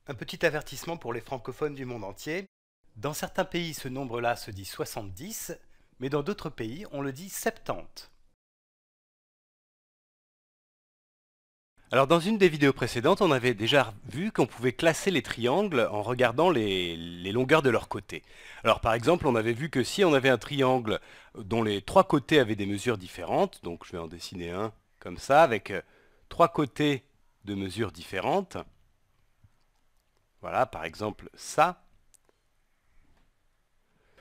Un petit avertissement pour les francophones du monde entier. Dans certains pays, ce nombre-là se dit 70, mais dans d'autres pays, on le dit 70. Alors dans une des vidéos précédentes, on avait déjà vu qu'on pouvait classer les triangles en regardant les longueurs de leurs côtés. Alors par exemple, on avait vu que si on avait un triangle dont les trois côtés avaient des mesures différentes, donc je vais en dessiner un comme ça, avec trois côtés de mesures différentes. Voilà, par exemple ça.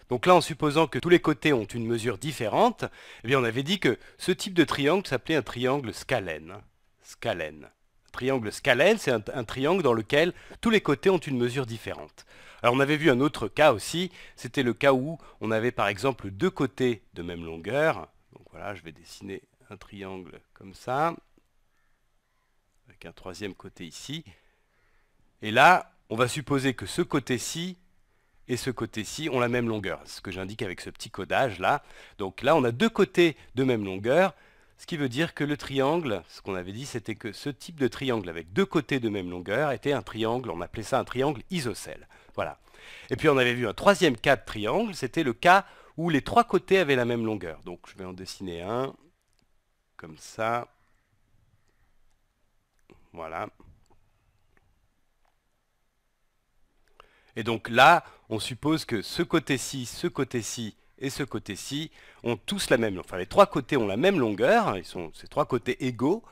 Donc là, en supposant que tous les côtés ont une mesure différente, eh bien on avait dit que ce type de triangle s'appelait un triangle scalène. Scalène. Un triangle scalène, c'est un triangle dans lequel tous les côtés ont une mesure différente. Alors on avait vu un autre cas aussi, c'était le cas où on avait par exemple deux côtés de même longueur. Donc voilà, je vais dessiner un triangle comme ça, avec un troisième côté ici. Et là, on va supposer que ce côté-ci et ce côté-ci ont la même longueur. C'est ce que j'indique avec ce petit codage là. Donc là, on a deux côtés de même longueur, ce qui veut dire que le triangle, ce qu'on avait dit, c'était que ce type de triangle avec deux côtés de même longueur était un triangle, on appelait ça un triangle isocèle. Voilà. Et puis on avait vu un troisième cas de triangle, c'était le cas où les trois côtés avaient la même longueur. Donc je vais en dessiner un, comme ça. Voilà. Et donc là, on suppose que ce côté-ci et ce côté-ci ont tous la même, enfin les trois côtés ont la même longueur, ces trois côtés égaux.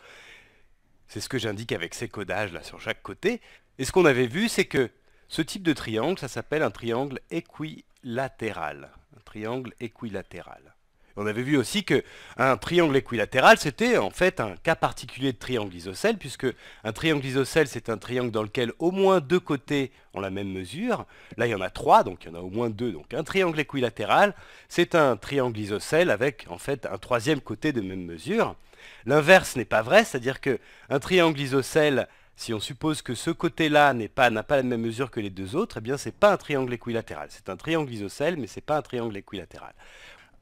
C'est ce que j'indique avec ces codages là sur chaque côté. Et ce qu'on avait vu, c'est que ce type de triangle, ça s'appelle un triangle équilatéral. Un triangle équilatéral. On avait vu aussi qu'un triangle équilatéral, c'était en fait un cas particulier de triangle isocèle, puisque un triangle isocèle, c'est un triangle dans lequel au moins deux côtés ont la même mesure. Là, il y en a trois, donc il y en a au moins deux. Donc un triangle équilatéral, c'est un triangle isocèle avec en fait un troisième côté de même mesure. L'inverse n'est pas vrai, c'est-à-dire qu'un triangle isocèle, si on suppose que ce côté-là n'a pas la même mesure que les deux autres, eh bien c'est pas un triangle équilatéral. C'est un triangle isocèle, mais c'est pas un triangle équilatéral.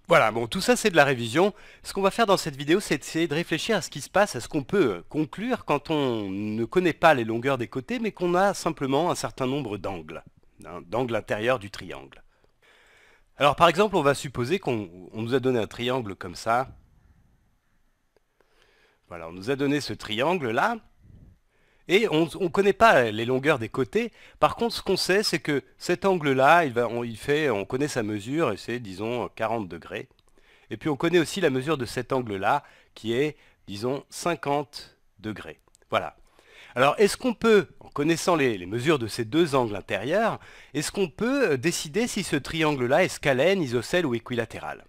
Voilà, bon, tout ça c'est de la révision. Ce qu'on va faire dans cette vidéo, c'est essayer de réfléchir à ce qui se passe, à ce qu'on peut conclure quand on ne connaît pas les longueurs des côtés, mais qu'on a simplement un certain nombre d'angles, d'angles intérieurs du triangle. Alors par exemple, on va supposer qu'on nous a donné un triangle comme ça. Voilà, on nous a donné ce triangle-là. Et on ne connaît pas les longueurs des côtés. Par contre, ce qu'on sait, c'est que cet angle-là, on connaît sa mesure, et c'est, disons, 40 degrés. Et puis on connaît aussi la mesure de cet angle-là, qui est, disons, 50 degrés. Voilà. Alors, est-ce qu'on peut, en connaissant les mesures de ces deux angles intérieurs, est-ce qu'on peut décider si ce triangle-là est scalène, isocèle ou équilatéral ?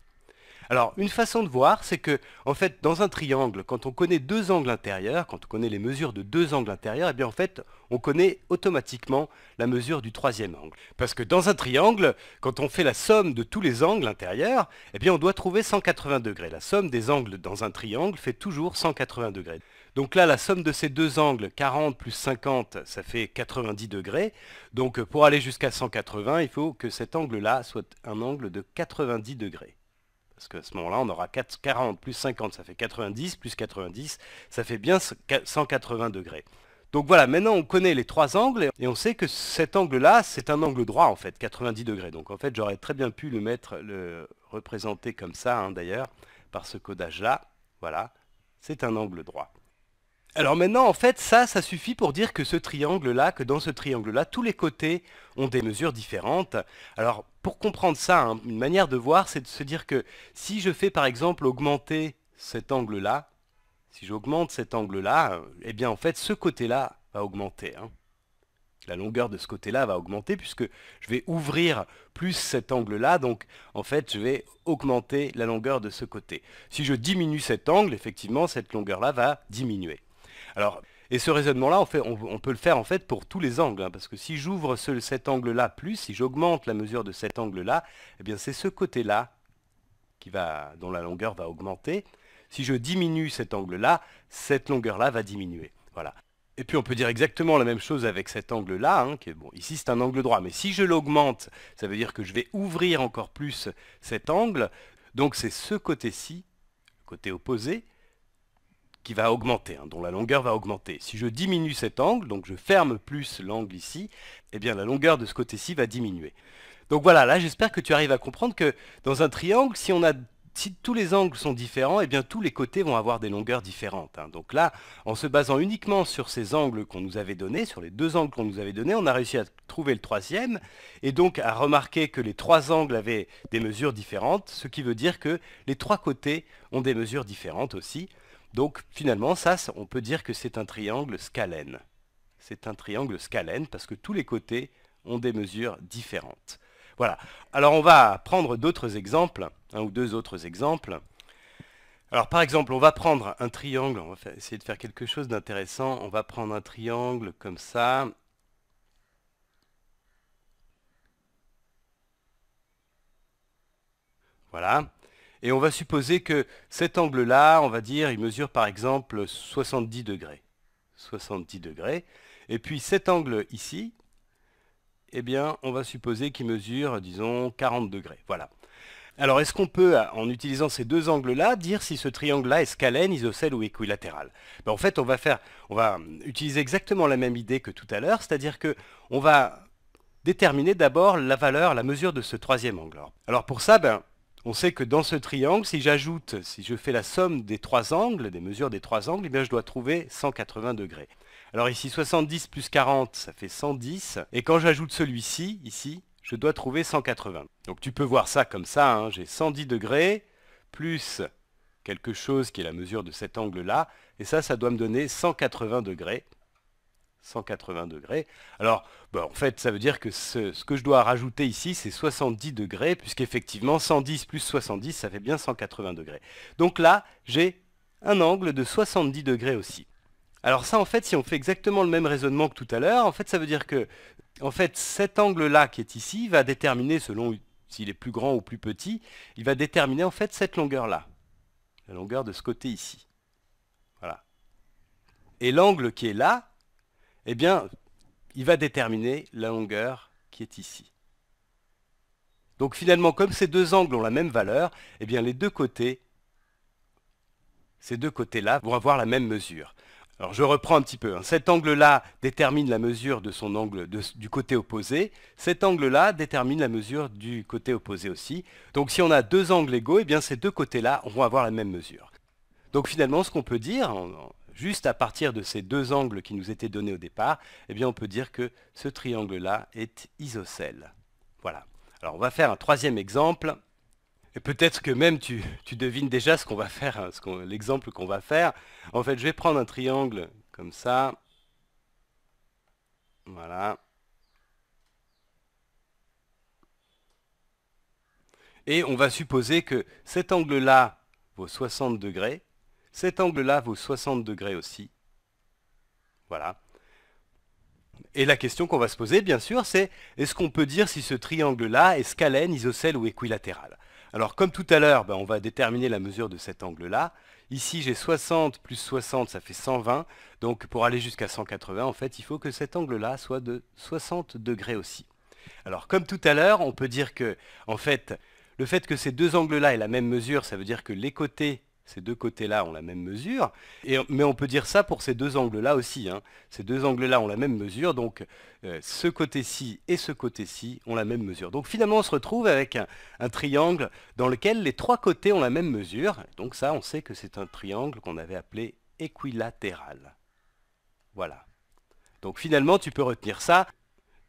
Alors, une façon de voir, c'est que, en fait, dans un triangle, quand on connaît deux angles intérieurs, quand on connaît les mesures de deux angles intérieurs, eh bien, en fait, on connaît automatiquement la mesure du troisième angle. Parce que dans un triangle, quand on fait la somme de tous les angles intérieurs, eh bien, on doit trouver 180 degrés. La somme des angles dans un triangle fait toujours 180 degrés. Donc là, la somme de ces deux angles, 40 plus 50, ça fait 90 degrés. Donc, pour aller jusqu'à 180, il faut que cet angle-là soit un angle de 90 degrés. Parce qu'à ce moment-là, on aura 40 plus 50, ça fait 90, plus 90, ça fait bien 180 degrés. Donc voilà, maintenant on connaît les trois angles, et on sait que cet angle-là, c'est un angle droit en fait, 90 degrés. Donc en fait, j'aurais très bien pu le représenter comme ça, d'ailleurs, par ce codage-là. Voilà, c'est un angle droit. Alors maintenant, en fait, ça suffit pour dire que ce triangle-là, que dans ce triangle-là, tous les côtés ont des mesures différentes. Alors, pour comprendre ça, une manière de voir, c'est de se dire que si je fais par exemple augmenter cet angle-là, si j'augmente cet angle-là, eh bien en fait, ce côté-là va augmenter. La longueur de ce côté-là va augmenter puisque je vais ouvrir plus cet angle-là, donc en fait je vais augmenter la longueur de ce côté. Si je diminue cet angle, effectivement cette longueur-là va diminuer. Alors, et ce raisonnement-là, on peut le faire en fait pour tous les angles, parce que si j'ouvre cet angle-là plus, si j'augmente la mesure de cet angle-là, eh bien c'est ce côté-là dont la longueur va augmenter. Si je diminue cet angle-là, cette longueur-là va diminuer. Voilà. Et puis on peut dire exactement la même chose avec cet angle-là, qui est, bon, ici c'est un angle droit, mais si je l'augmente, ça veut dire que je vais ouvrir encore plus cet angle, donc c'est ce côté-ci, côté opposé, qui va augmenter, hein, dont la longueur va augmenter. Si je diminue cet angle, donc je ferme plus l'angle ici, eh bien la longueur de ce côté-ci va diminuer. Donc voilà, là j'espère que tu arrives à comprendre que dans un triangle, si tous les angles sont différents, eh bien tous les côtés vont avoir des longueurs différentes, hein. Donc là, en se basant uniquement sur ces angles qu'on nous avait donnés, sur les deux angles qu'on nous avait donnés, on a réussi à trouver le troisième, et donc à remarquer que les trois angles avaient des mesures différentes, ce qui veut dire que les trois côtés ont des mesures différentes aussi. Donc finalement, ça, on peut dire que c'est un triangle scalène. C'est un triangle scalène parce que tous les côtés ont des mesures différentes. Voilà. Alors on va prendre d'autres exemples, un ou deux autres exemples. Alors par exemple, on va prendre un triangle, on va essayer de faire quelque chose d'intéressant. On va prendre un triangle comme ça. Voilà. Et on va supposer que cet angle-là, on va dire, il mesure par exemple 70 degrés. 70 degrés. Et puis cet angle ici, eh bien, on va supposer qu'il mesure, disons, 40 degrés. Voilà. Alors, est-ce qu'on peut, en utilisant ces deux angles-là, dire si ce triangle-là est scalène, isocèle ou équilatéral? Ben, en fait, on va utiliser exactement la même idée que tout à l'heure, c'est-à-dire que on va déterminer d'abord la valeur, la mesure de ce troisième angle. Alors pour ça, ben, on sait que dans ce triangle, si je fais la somme des trois angles, des mesures des trois angles, eh bien, je dois trouver 180 degrés. Alors ici, 70 plus 40, ça fait 110. Et quand j'ajoute celui-ci, ici, je dois trouver 180. Donc tu peux voir ça comme ça, hein. J'ai 110 degrés plus quelque chose qui est la mesure de cet angle-là. Et ça doit me donner 180 degrés. 180 degrés. Alors, bon, en fait, ça veut dire que ce que je dois rajouter ici, c'est 70 degrés, puisqu'effectivement, 110 plus 70, ça fait bien 180 degrés. Donc là, j'ai un angle de 70 degrés aussi. Alors ça, en fait, si on fait exactement le même raisonnement que tout à l'heure, en fait, ça veut dire que en fait, cet angle-là qui est ici va déterminer, selon s'il est plus grand ou plus petit, il va déterminer en fait cette longueur-là, la longueur de ce côté ici. Voilà. Et l'angle qui est là, eh bien, il va déterminer la longueur qui est ici. Donc finalement, comme ces deux angles ont la même valeur, eh bien les deux côtés, ces deux côtés-là vont avoir la même mesure. Alors je reprends un petit peu, hein. Cet angle-là détermine la mesure de son angle du côté opposé. Cet angle-là détermine la mesure du côté opposé aussi. Donc si on a deux angles égaux, eh bien ces deux côtés-là vont avoir la même mesure. Donc finalement, ce qu'on peut dire, juste à partir de ces deux angles qui nous étaient donnés au départ, eh bien on peut dire que ce triangle-là est isocèle. Voilà. Alors on va faire un troisième exemple. Et peut-être que même tu devines déjà ce qu'on va faire, hein, l'exemple qu'on va faire. En fait, je vais prendre un triangle comme ça. Voilà. Et on va supposer que cet angle-là vaut 60 degrés. Cet angle-là vaut 60 degrés aussi. Voilà. Et la question qu'on va se poser, bien sûr, c'est est-ce qu'on peut dire si ce triangle-là est scalène, isocèle ou équilatéral? Alors, comme tout à l'heure, ben, on va déterminer la mesure de cet angle-là. Ici, j'ai 60 plus 60, ça fait 120. Donc, pour aller jusqu'à 180, en fait, il faut que cet angle-là soit de 60 degrés aussi. Alors, comme tout à l'heure, on peut dire que, en fait, le fait que ces deux angles-là aient la même mesure, ça veut dire que les côtés, ces deux côtés-là ont la même mesure. Mais on peut dire ça pour ces deux angles-là aussi, hein. Ces deux angles-là ont la même mesure, donc ce côté-ci et ce côté-ci ont la même mesure. Donc finalement, on se retrouve avec un triangle dans lequel les trois côtés ont la même mesure. Donc ça, on sait que c'est un triangle qu'on avait appelé équilatéral. Voilà. Donc finalement, tu peux retenir ça.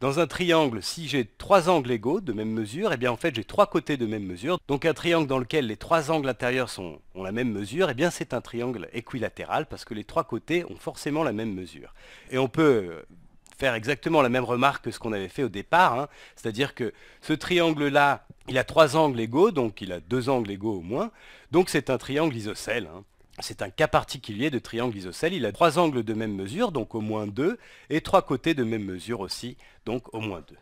Dans un triangle, si j'ai trois angles égaux de même mesure, eh bien en fait j'ai trois côtés de même mesure. Donc un triangle dans lequel les trois angles intérieurs ont la même mesure, eh bien c'est un triangle équilatéral parce que les trois côtés ont forcément la même mesure. Et on peut faire exactement la même remarque que ce qu'on avait fait au départ, hein. C'est-à-dire que ce triangle-là, il a trois angles égaux, donc il a deux angles égaux au moins, donc c'est un triangle isocèle, hein. C'est un cas particulier de triangle isocèle. Il a trois angles de même mesure, donc au moins 2, et trois côtés de même mesure aussi, donc au moins 2.